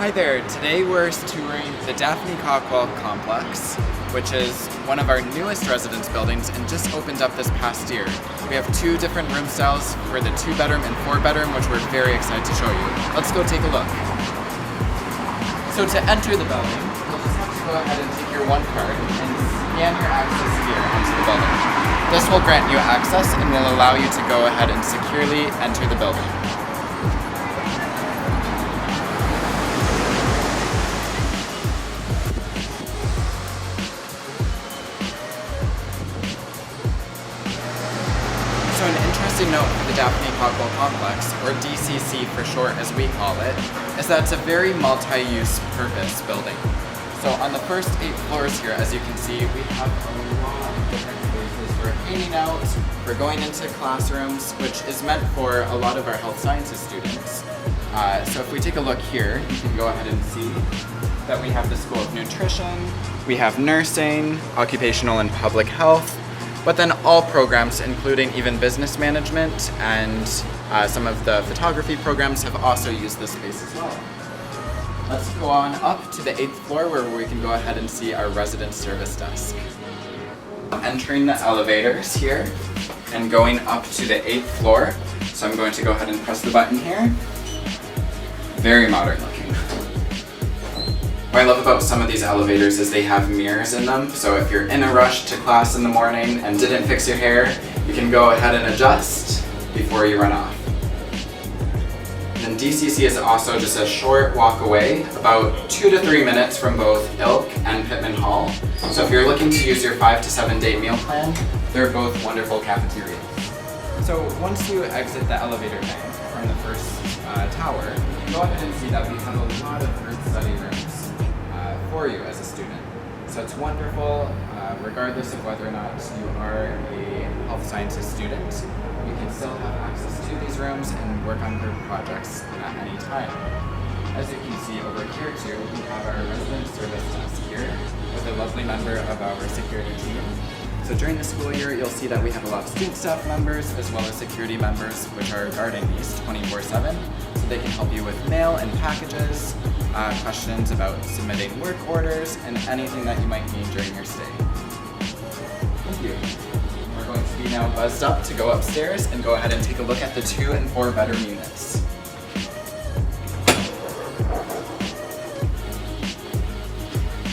Hi there, today we're touring the Daphne Cockwell complex, which is one of our newest residence buildings and just opened up this past year. We have two different room styles for the 2-bedroom and 4-bedroom, which we're very excited to show you. Let's go take a look. So to enter the building, you'll just have to go ahead and take your one card and scan your access here onto the building. This will grant you access and will allow you to go ahead and securely enter the building. So an interesting note for the Daphne Cockwell complex, or DCC for short as we call it, is that it's a very multi-use purpose building. So on the first 8 floors here, as you can see, we have a lot of different spaces for hanging out, for going into classrooms, which is meant for a lot of our health sciences students. So if we take a look here, you can go ahead and see that we have the School of Nutrition, we have nursing, occupational and public health, but then all programs, including even business management and some of the photography programs, have also used this space as well. Let's go on up to the 8th floor where we can go ahead and see our resident service desk. Entering the elevators here and going up to the 8th floor. So I'm going to go ahead and press the button here. Very modern looking. What I love about some of these elevators is they have mirrors in them, so if you're in a rush to class in the morning and didn't fix your hair, you can go ahead and adjust before you run off. And DCC is also just a short walk away, about 2 to 3 minutes from both Ilk and Pittman Hall. So if you're looking to use your 5 to 7 day meal plan, they're both wonderful cafeterias. So once you exit the elevator bank from the first tower, you can go ahead and see that we have a lot of group study rooms for you as a student. So it's wonderful, regardless of whether or not you are a health sciences student, you can still have access to these rooms and work on group projects at any time. As you can see over here too, we have our resident service desk here with a lovely member of our security team. So during the school year, you'll see that we have a lot of student staff members as well as security members which are guarding these 24/7. So they can help you with mail and packages, questions about submitting work orders, and anything that you might need during your stay. Thank you. We're going to be now buzzed up to go upstairs and go ahead and take a look at the 2 and 4 bedroom units.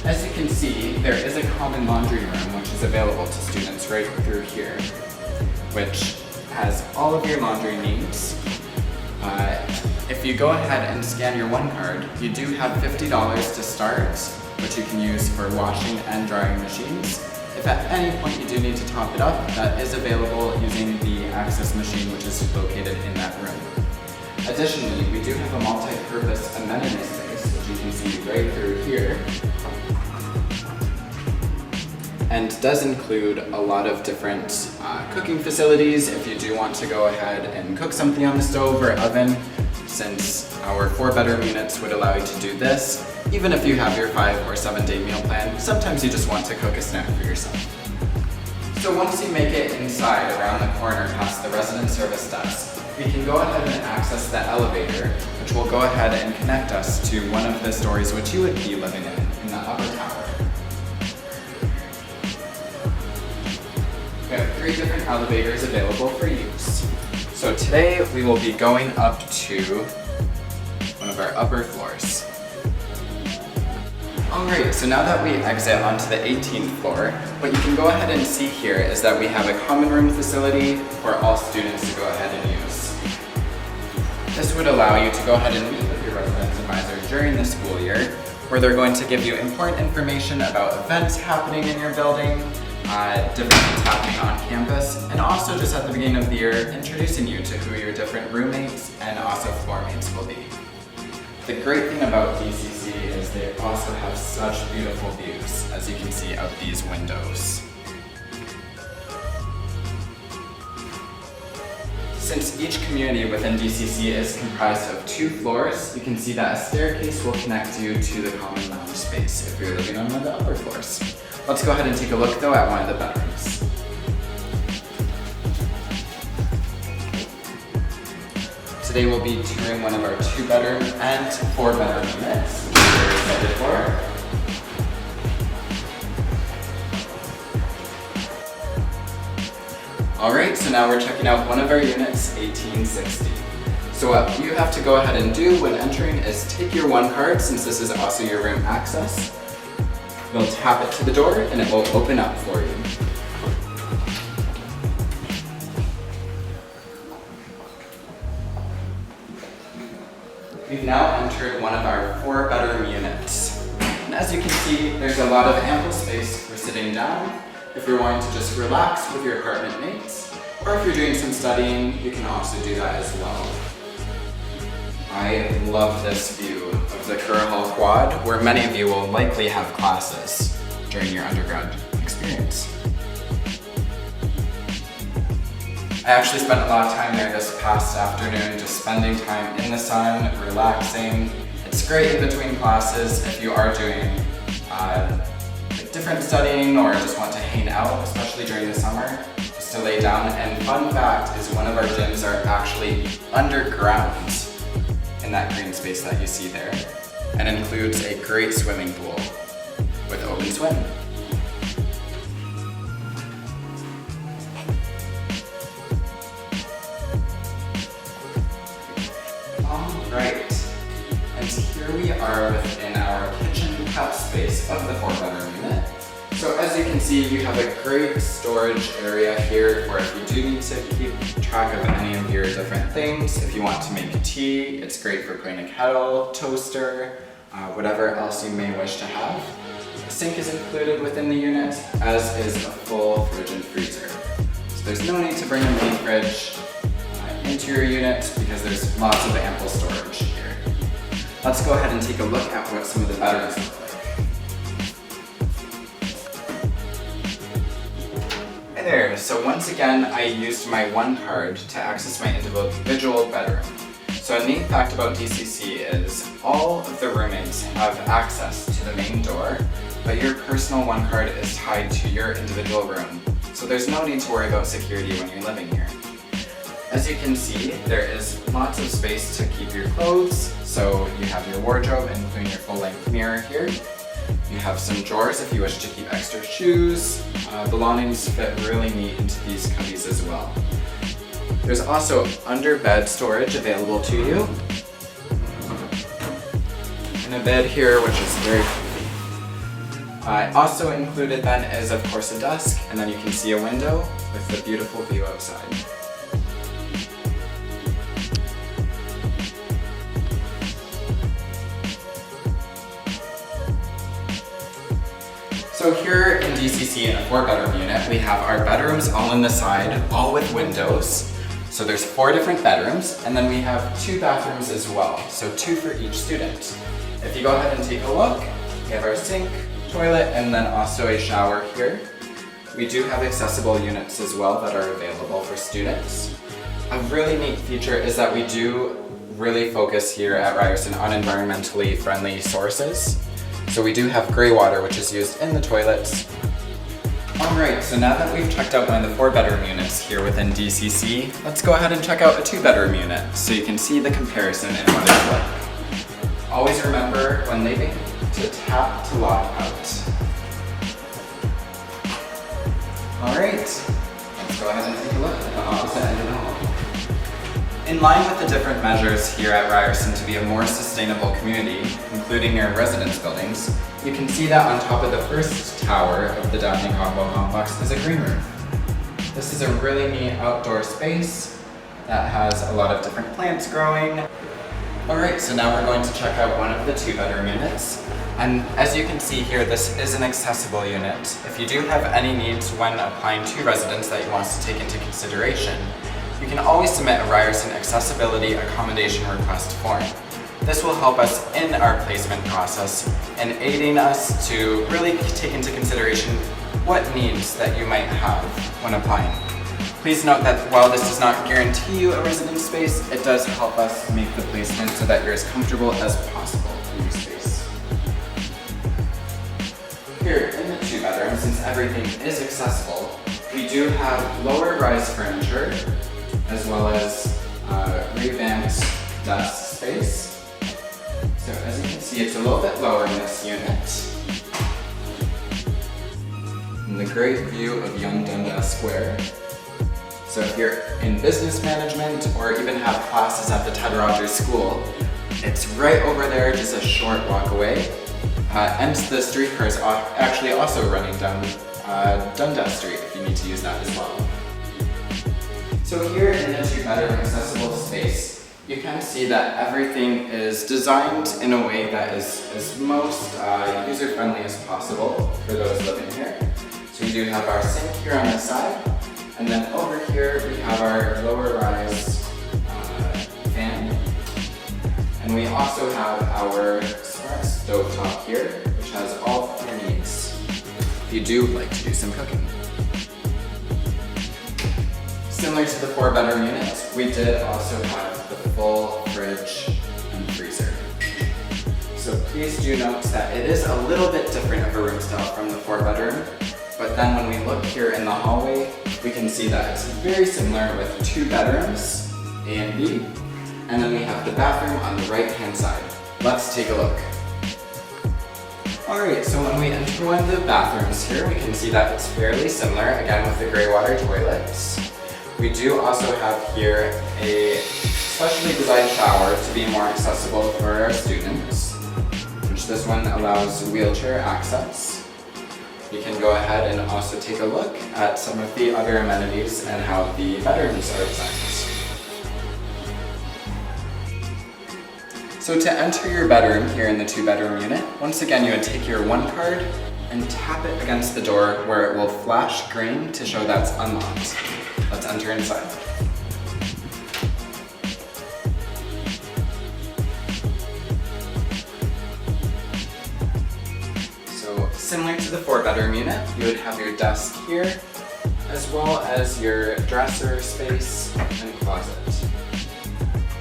As you can see, there is a common laundry room which is available to students right through here, which has all of your laundry needs. If you go ahead and scan your one card, you do have $50 to start, which you can use for washing and drying machines. If at any point you do need to top it up, that is available using the access machine which is located in that room. Additionally, we do have a multi-purpose amenity space, which you can see right through here, and does include a lot of different cooking facilities if you do want to go ahead and cook something on the stove or oven, since our 4-bedroom units would allow you to do this. Even if you have your 5 or 7 day meal plan, sometimes you just want to cook a snack for yourself. So once you make it inside around the corner past the resident service desk, we can go ahead and access the elevator, which will go ahead and connect us to one of the stories which you would be living in the upper tower. We have 3 different elevators available for use. So today we will be going up to one of our upper floors. Alright, so now that we exit onto the 18th floor, what you can go ahead and see here is that we have a common room facility for all students to go ahead and use. This would allow you to go ahead and meet with your residence advisor during the school year, where they're going to give you important information about events happening in your building, different things happening on campus, and also just at the beginning of the year, introducing you to who your different roommates and also floor mates will be. The great thing about DCC is they also have such beautiful views, as you can see out these windows. Since each community within DCC is comprised of 2 floors, you can see that a staircase will connect you to the common lounge space if you're living on one of the upper floors. Let's go ahead and take a look though at one of the bedrooms. Today we'll be touring one of our 2-bedroom and 4-bedroom units, which we're very excited for. Alright, so now we're checking out one of our units, 1860. So what you have to go ahead and do when entering is take your 1 card, since this is also your room access. You'll tap it to the door and it will open up for you. We've now entered one of our 4-bedroom units. And as you can see, there's a lot of ample space for sitting down. If you're wanting to just relax with your apartment mates, or if you're doing some studying, you can also do that as well. I love this view of the Kerr Hall Quad, where many of you will likely have classes during your undergrad experience. I actually spent a lot of time there this past afternoon, just spending time in the sun, relaxing. It's great in between classes if you are doing different studying or just want to hang out, especially during the summer, just to lay down. And fun fact is one of our gyms are actually underground in that green space that you see there, and includes a great swimming pool with open swim. Alright, and here we are within our kitchen cut space of the 4-bedroom unit. So as you can see, you have a great storage area here for if you do need to keep track of any of your different things. If you want to make tea, it's great for putting a kettle, toaster, whatever else you may wish to have. A sink is included within the unit, as is a full fridge and freezer. So there's no need to bring a mini fridge into your unit because there's lots of ample storage here. Let's go ahead and take a look at what some of the bedrooms look like. Hey there, so once again I used my 1 card to access my individual bedroom. So a neat fact about DCC is all of the roommates have access to the main door, but your personal 1 card is tied to your individual room. So there's no need to worry about security when you're living here. As you can see, there is lots of space to keep your clothes. So you have your wardrobe, including your full-length mirror here. You have some drawers if you wish to keep extra shoes. Belongings fit really neat into these cubbies as well. There's also under-bed storage available to you. And a bed here, which is very comfy. Also included then is of course a desk, and then you can see a window with the beautiful view outside. So here in DCC in a 4-bedroom unit, we have our bedrooms all in the side, all with windows. So there's 4 different bedrooms, and then we have 2 bathrooms as well, so 2 for each student. If you go ahead and take a look, we have our sink, toilet, and then also a shower here. We do have accessible units as well that are available for students. A really neat feature is that we do really focus here at Ryerson on environmentally friendly sources. So we do have grey water, which is used in the toilets. Alright, so now that we've checked out one of the 4-bedroom units here within DCC, let's go ahead and check out a 2-bedroom unit so you can see the comparison and what it's like. Always remember when leaving to tap to lock out. Alright, let's go ahead and take a look at the opposite end of the hall. In line with the different measures here at Ryerson to be a more sustainable community, including your residence buildings, you can see that on top of the first tower of the Daphne Cockwell complex is a green room. This is a really neat outdoor space that has a lot of different plants growing. Alright, so now we're going to check out one of the 2-bedroom units. And as you can see here, this is an accessible unit. If you do have any needs when applying to residence that you want to take into consideration, you can always submit a Ryerson Accessibility Accommodation Request form. This will help us in our placement process and aiding us to really take into consideration what needs that you might have when applying. Please note that while this does not guarantee you a residence space, it does help us make the placement so that you're as comfortable as possible in your space. Here in the 2-bedroom, since everything is accessible, we do have lower rise furniture as well as revamped desk space. So as you can see, it's a little bit lower in this unit. And the great view of Young Dundas Square. So if you're in business management or even have classes at the Ted Rogers School, it's right over there, just a short walk away. And the streetcar is actually also running down Dundas Street if you need to use that as well. So here in the 2-bedroom accessible space, you can see that everything is designed in a way that is as most user-friendly as possible for those living here. So we do have our sink here on the side, and then over here we have our lower rise fan. And we also have our smart stovetop here, which has all your needs if you do like to do some cooking. Similar to the 4-bedroom unit, we did also have the full fridge and freezer. So please do note that it is a little bit different of a room style from the 4-bedroom, but then when we look here in the hallway, we can see that it's very similar with 2 bedrooms, A and B, and then we have the bathroom on the right-hand side. Let's take a look. Alright, so when we enter one of the bathrooms here, we can see that it's fairly similar, again with the grey water toilets. We do also have here a specially designed shower to be more accessible for our students, which this one allows wheelchair access. You can go ahead and also take a look at some of the other amenities and how the bedrooms are designed. So to enter your bedroom here in the 2-bedroom unit, once again you would take your 1 card and tap it against the door where it will flash green to show that's unlocked. Let's enter inside. So similar to the 4-bedroom unit, you would have your desk here, as well as your dresser space and closet.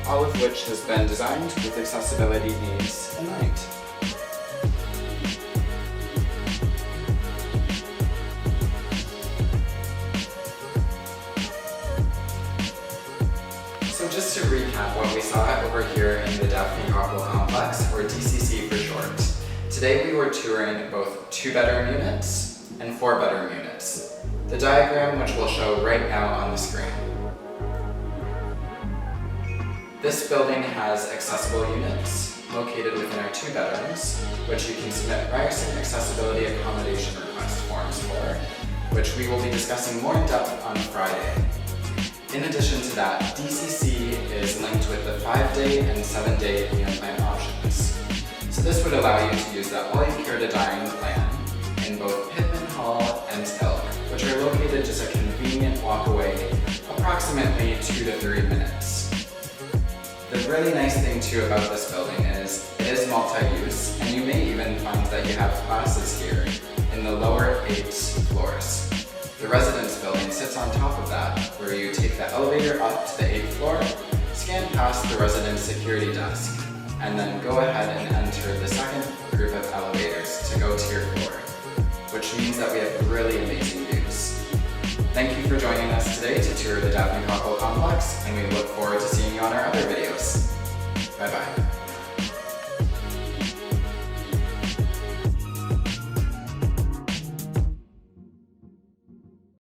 All of which has been designed with accessibility needs in mind. So just to recap what we saw over here in the Daphne Cockwell complex, or DCC for short. Today we were touring both 2-bedroom units and 4-bedroom units. The diagram which we'll show right now on the screen. This building has accessible units located within our 2 bedrooms, which you can submit Ryerson Accessibility Accommodation Request forms for, which we will be discussing more in depth on Friday. In addition to that, DCC is linked with the 5-day and 7-day meal plan options. So this would allow you to use the all-you-care to dine plan in both Pittman Hall and Elk, which are located just a convenient walk away, approximately 2 to 3 minutes. The really nice thing too about this building is it is multi-use, and you may even find that you have classes here in the lower 8 floors. The residence building sits on top of that, where you take the elevator up to the 8th floor, scan past the residence security desk, and then go ahead and enter the second group of elevators to go to your floor, which means that we have really amazing views. Thank you for joining us today to tour the Daphne Cockwell complex, and we look forward to seeing you on our other videos. Bye bye.